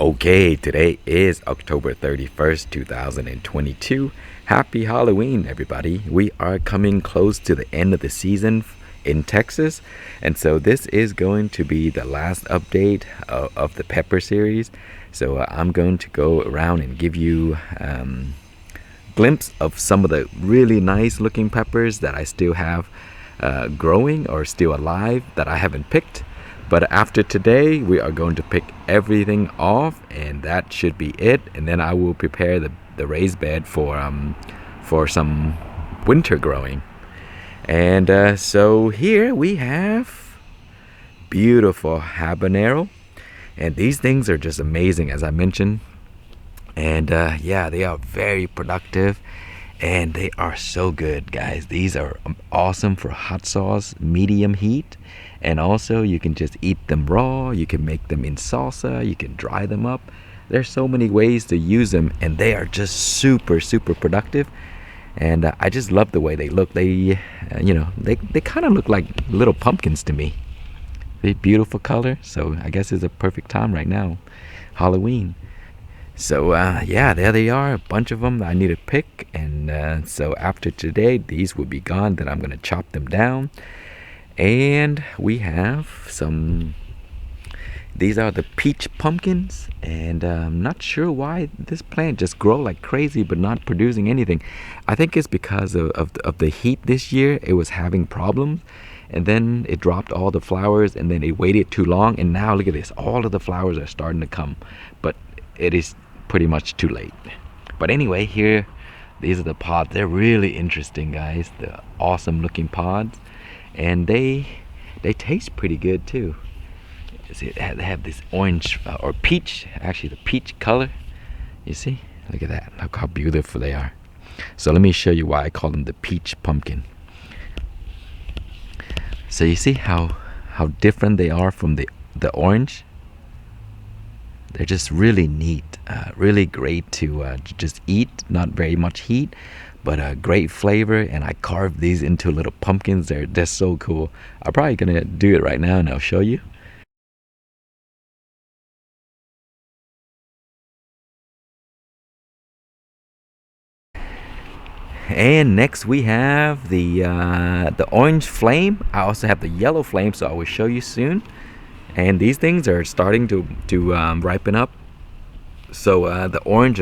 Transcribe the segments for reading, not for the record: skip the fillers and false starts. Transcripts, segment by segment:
Okay, today is October 31st, 2022. Happy Halloween, everybody. We are coming close to the end of the season in Texas, and so this is going to be the last update of the pepper series. So I'm going to go around and give you glimpse of some of the really nice looking peppers that I still have growing or still alive that I haven't picked. But after today, we are going to pick everything off, and that should be it. And then I will prepare the raised bed for some winter growing. And so here we have beautiful habanero, and these things are just amazing, as I mentioned. And yeah, they are very productive, and they are so good, guys. These are awesome for hot sauce, medium heat. And also you can just eat them raw, you can make them in salsa, you can dry them up. There's so many ways to use them, and they are just super productive. And I just love the way they look. They kind of look like little pumpkins to me. They beautiful color, so I guess it's a perfect time right now, Halloween. So yeah, there they are, a bunch of them I need to pick. And so after today, these will be gone. Then I'm gonna chop them down. And we have some, these are the peach pumpkins, and I'm not sure why this plant just grow like crazy but not producing anything. I think it's because of the heat this year. It was having problems, and then it dropped all the flowers, and then it waited too long, and now look at this, all of the flowers are starting to come, but it is pretty much too late. But anyway, here, these are the pods. They're really interesting, guys. The awesome looking pods. And they taste pretty good too. See, they have this orange or peach, actually the peach color. You see, look at that, look how beautiful they are. So let me show you why I call them the peach pumpkin. So you see how different they are from the orange. They're just really neat, really great to just eat. Not very much heat, but a great flavor. And I carved these into little pumpkins. They're so cool. I'm probably gonna do it right now, and I'll show you. And next we have the orange flame. I also have the yellow flame, so I will show you soon. And these things are starting to ripen up. So the orange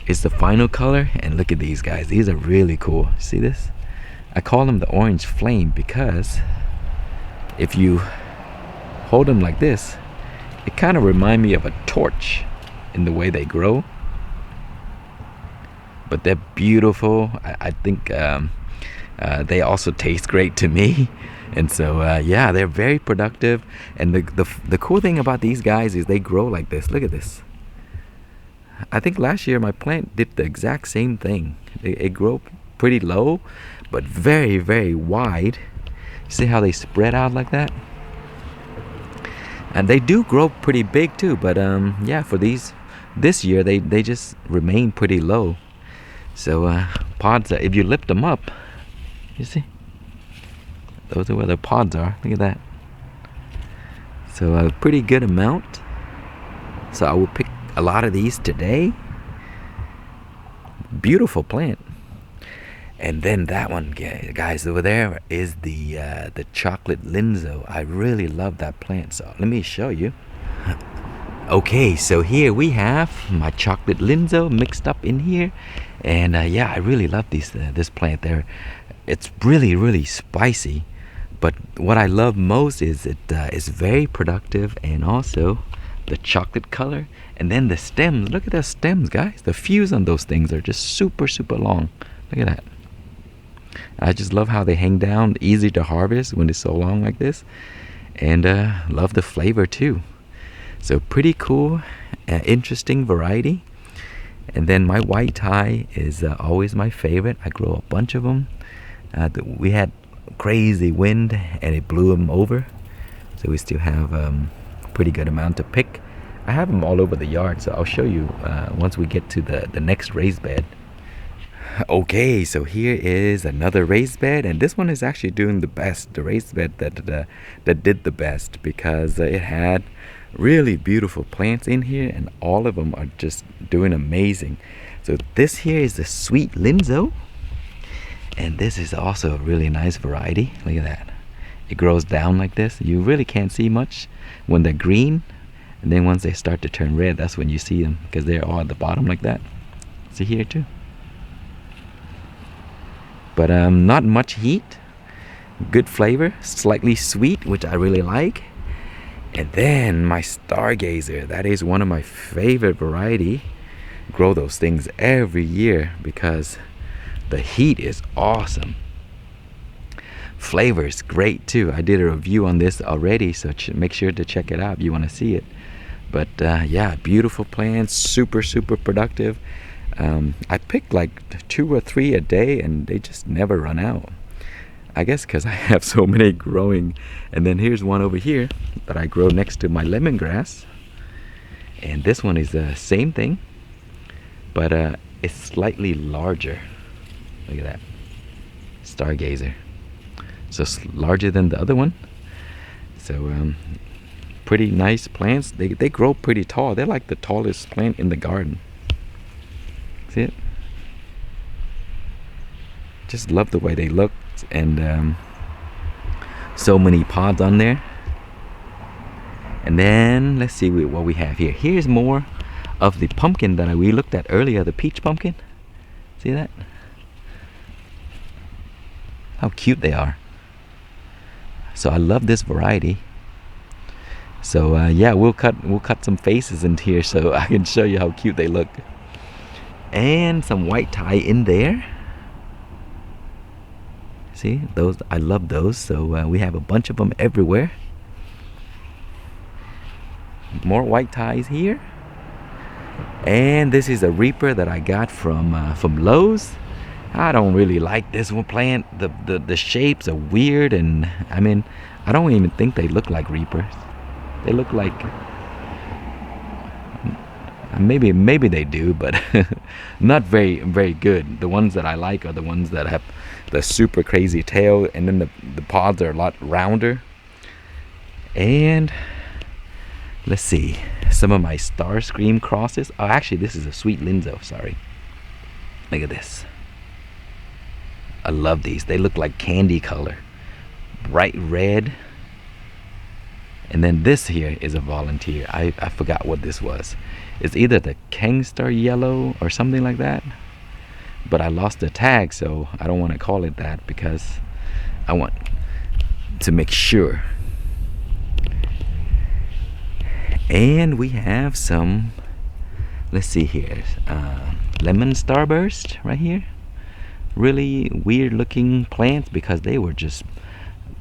is the final color, and look at these guys. These are really cool. See this? I call them the orange flame because if you hold them like this, it kind of remind me of a torch in the way they grow. But they're beautiful. I think they also taste great to me. And so yeah, they're very productive. And the cool thing about these guys is they grow like this. Look at this. I think last year my plant did the exact same thing. It grew pretty low, but very wide. See how they spread out like that? And they do grow pretty big too, but yeah, for this year they just remain pretty low. So pods, if you lift them up, you see, those are where the pods are. Look at that. So a pretty good amount. So I will pick a lot of these today. Beautiful plant. And then that one, guys, over there is the chocolate Linzo. I really love that plant, so let me show you. Okay, so here we have my chocolate Linzo mixed up in here. And yeah, I really love this plant there. It's really spicy, but what I love most is it is very productive, and also the chocolate color. And then the stems, look at the stems, guys. The fuse on those things are just super long. Look at that. I just love how they hang down, easy to harvest when it's so long like this. And love the flavor too. So pretty cool, interesting variety. And then my white Thai is always my favorite. I grow a bunch of them. We had crazy wind and it blew them over. So we still have pretty good amount to pick. I have them all over the yard, so I'll show you once we get to the next raised bed. Okay, so here is another raised bed, and this one is actually doing the best. The raised bed that did the best, because it had Really beautiful plants in here, and all of them are just doing amazing. So this here is the sweet Linzo, and this is also a really nice variety. Look at that. It grows down like this. You really can't see much when they're green, and then once they start to turn red, that's when you see them, because they're all at the bottom like that. See here too. But not much heat, good flavor, slightly sweet, which I really like. And then my Stargazer, that is one of my favorite variety. Grow those things every year because the heat is awesome. Flavor is great too. I did a review on this already, so make sure to check it out if you want to see it. But yeah, beautiful plants, super productive. I pick like 2 or 3 a day, and they just never run out. I guess because I have so many growing. And then here's one over here that I grow next to my lemongrass, and this one is the same thing, but it's slightly larger. Look at that, Stargazer. So it's larger than the other one. So pretty nice plants. They grow pretty tall. They're like the tallest plant in the garden. See it? Just love the way they look, and so many pods on there. And then let's see what we have here. Here's more of the pumpkin that we looked at earlier, the peach pumpkin. See that? How cute they are. So I love this variety. So yeah, we'll cut some faces in here so I can show you how cute they look. And some white tie in there. See those? I love those. So we have a bunch of them everywhere. More white ties here. And this is a Reaper that I got from Lowe's. I don't really like this one plant. The shapes are weird, and I mean, I don't even think they look like Reapers. They look like, maybe they do, but not very good. The ones that I like are the ones that have the super crazy tail, and then the pods are a lot rounder. And let's see, some of my Starscream crosses. Oh, actually, this is a sweet Linzo. Sorry. Look at this. I love these. They look like candy color, bright red. And then this here is a volunteer. I forgot what this was. It's either the Gangster Yellow or something like that, but I lost the tag, so I don't want to call it that because I want to make sure. And we have some, let's see here, lemon Starburst right here. Really weird looking plants because they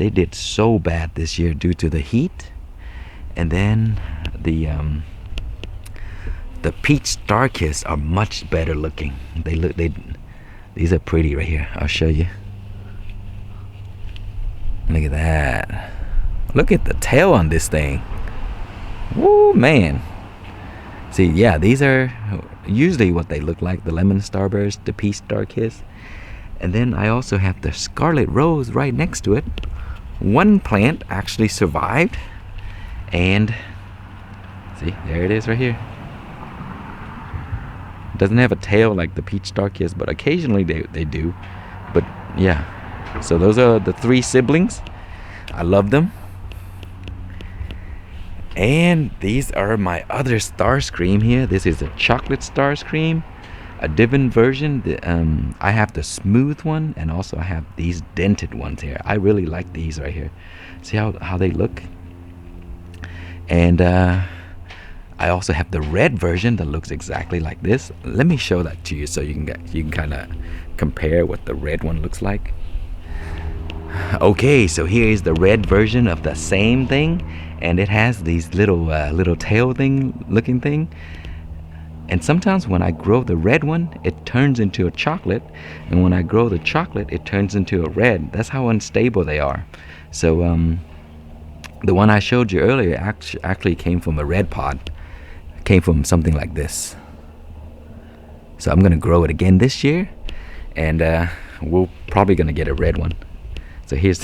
did so bad this year due to the heat. And then the peach Star Kiss are much better looking. These are pretty right here. I'll show you. Look at that. Look at the tail on this thing. Woo, man. See, yeah, these are usually what they look like, the lemon Starburst, the peach Star Kiss. And then I also have the Scarlet Rose right next to it. One plant actually survived, and see, there it is right here. Doesn't have a tail like the peach Star Kiss, but occasionally they do. But yeah, so those are the 3 siblings. I love them. And these are my other Starscream here. This is a chocolate Starscream, a different version. I have the smooth one, and also I have these dented ones here. I really like these right here. See how they look? And I also have the red version that looks exactly like this. Let me show that to you so you can kind of compare what the red one looks like. Okay, so here is the red version of the same thing, and it has these little tail looking thing. And sometimes when I grow the red one, it turns into a chocolate, and when I grow the chocolate, it turns into a red. That's how unstable they are. So the one I showed you earlier actually came from a red pod. Came from something like this. So I'm gonna grow it again this year, and we're probably gonna get a red one. So here's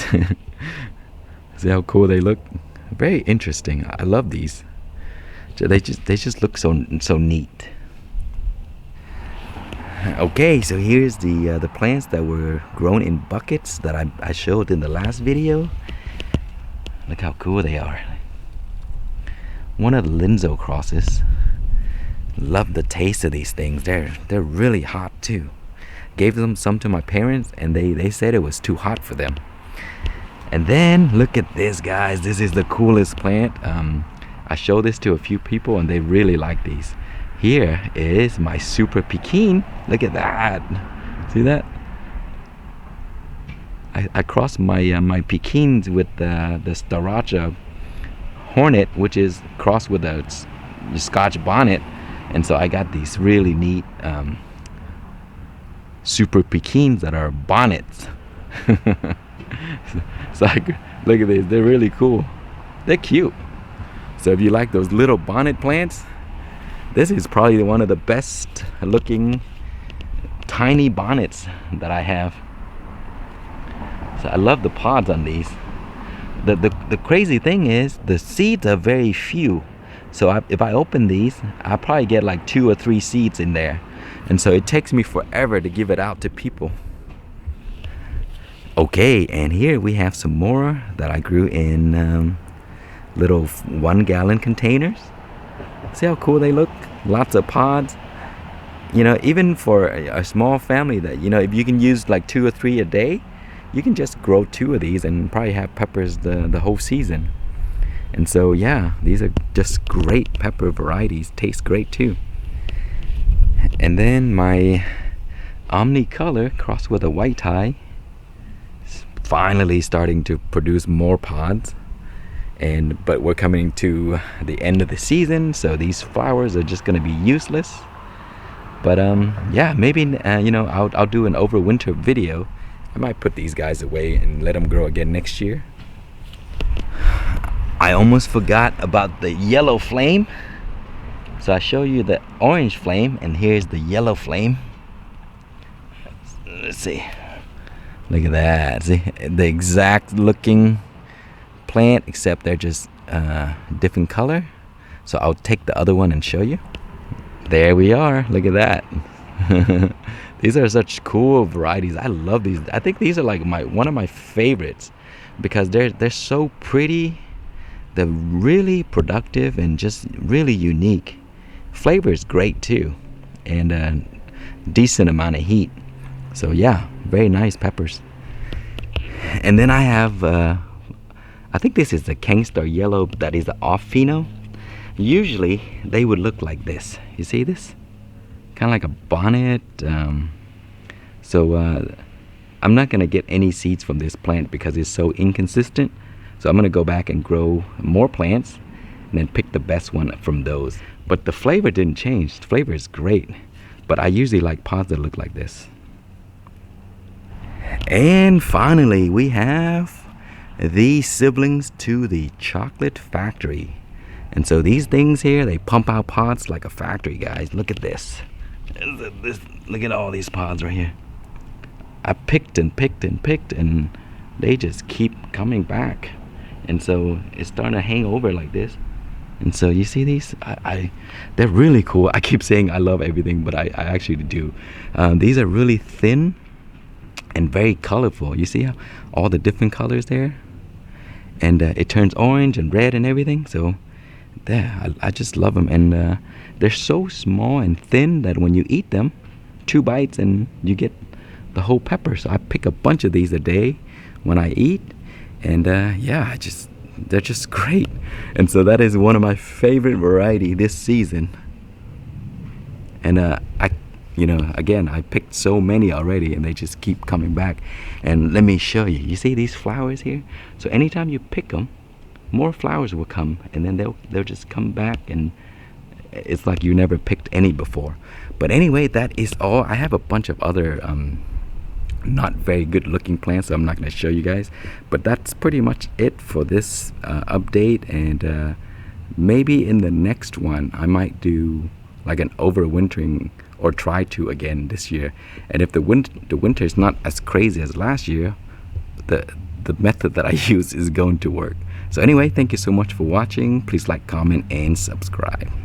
see how cool they look. Very interesting. I love these. So they just look so neat. Okay, so here's the plants that were grown in buckets that I showed in the last video. Look how cool they are. One of the Linzo Crosses. Love the taste of these things. They're really hot too. Gave them some to my parents and they said it was too hot for them. And then look at this, guys. This is the coolest plant. I showed this to a few people and they really like these. Here is my super Pekin. Look at that. See that? I crossed my Pekins with the Daraja Hornet, which is crossed with a Scotch bonnet, and so I got these really neat super Pekins that are bonnets. So look at this. They're really cool. They're cute. So if you like those little bonnet plants, this is probably one of the best looking tiny bonnets that I have. So I love the pods on these. The crazy thing is the seeds are very few. So if I open these, I'll probably get like 2 or 3 seeds in there. And so it takes me forever to give it out to people. Okay, and here we have some more that I grew in little 1-gallon containers. See how cool they look? Lots of pods. You know, even for a small family that, you know, if you can use like 2 or 3 a day, you can just grow 2 of these and probably have peppers the whole season. And so yeah, these are just great pepper varieties. Taste great too. And then my Omnicolor crossed with a white tie is finally starting to produce more pods. But we're coming to the end of the season, so these flowers are just gonna be useless. But yeah, maybe you know, I'll do an overwinter video. I might put these guys away and let them grow again next year. I almost forgot about the yellow flame. So I show you the orange flame, and here's the yellow flame. Let's see. Look at that. See the exact looking plant, except they're just different color. So I'll take the other one and show you. There we are. Look at that. These are such cool varieties. I love these. I think these are like one of my favorites because they're so pretty. They're really productive and just really unique. Flavor is great too, and a decent amount of heat. So yeah, very nice peppers. And then I have I think this is the Gangster Yellow that is the off pheno. Usually they would look like this. You see this? Kind of like a bonnet. So I'm not gonna get any seeds from this plant because it's so inconsistent. So I'm gonna go back and grow more plants and then pick the best one from those. But the flavor didn't change. The flavor is great. But I usually like pods that look like this. And finally, we have the siblings to the chocolate factory. And so these things here, they pump out pods like a factory, guys. Look at this. Look at all these pods right here. I picked and picked and picked, and they just keep coming back. And so it's starting to hang over like this. And so you see these, they're really cool. I keep saying I love everything, but I actually do. These are really thin and very colorful. You see how all the different colors there? And it turns orange and red and everything. So there, I just love them. And they're so small and thin that when you eat them, 2 bites and you get the whole pepper. So I pick a bunch of these a day when I eat. And yeah, they're just great. And so that is one of my favorite variety this season. And you know, again, I picked so many already and they just keep coming back. And let me show you. You see these flowers here? So anytime you pick them, more flowers will come, and then they'll just come back, and it's like you never picked any before. But anyway, that is all. I have a bunch of other not very good looking plants, so I'm not going to show you guys, but that's pretty much it for this update. And maybe in the next one I might do like an overwintering, or try to again this year. And if the winter is not as crazy as last year, the method that I use is going to work. So anyway, thank you so much for watching. Please like, comment, and subscribe.